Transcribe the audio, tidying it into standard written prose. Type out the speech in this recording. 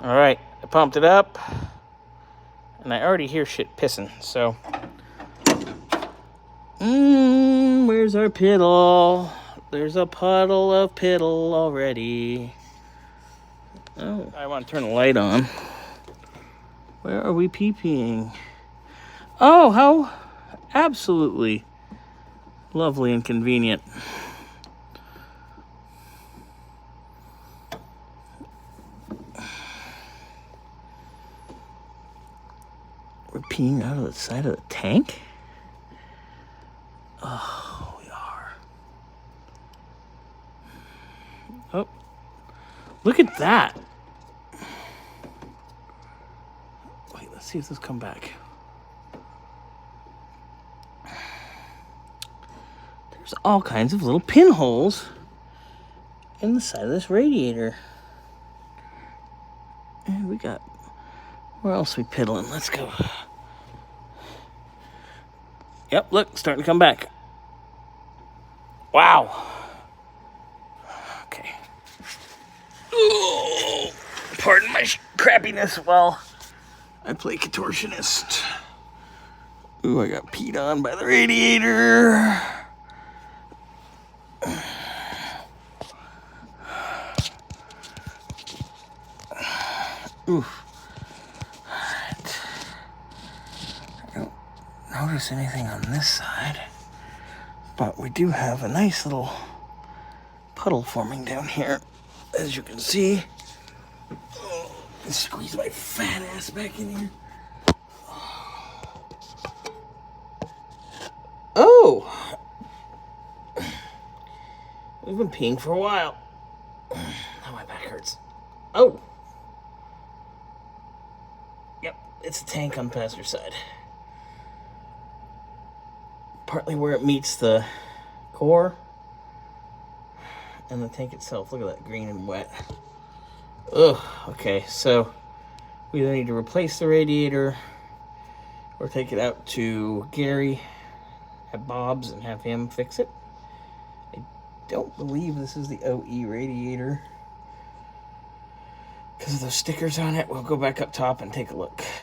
All right, I pumped it up, and I already hear shit pissing, so. Where's our piddle? There's a puddle of piddle already. Oh, I want to turn the light on. Where are we pee-peeing? Oh, how absolutely lovely and convenient. We're peeing out of the side of the tank? Oh, we are. Oh, look at that. Wait, let's see if this come back. There's all kinds of little pinholes in the side of this radiator. And we got, where else are we piddling? Let's go. Yep, look, starting to come back. Wow. Okay. Ooh, pardon my crappiness while I play contortionist. Ooh, I got peed on by the radiator. Ooh. Alright. I don't notice anything on this side, but we do have a nice little puddle forming down here, as you can see. Oh, squeeze my fat ass back in here. Oh! We've been peeing for a while. Now my back hurts. Oh! Yep, it's a tank on the passenger side. Partly where it meets the core and the tank itself. Look at that, green and wet. Ugh, okay, so we either need to replace the radiator or take it out to Gary at Bob's and have him fix it. I don't believe this is the OE radiator. Because of those stickers on it, we'll go back up top and take a look.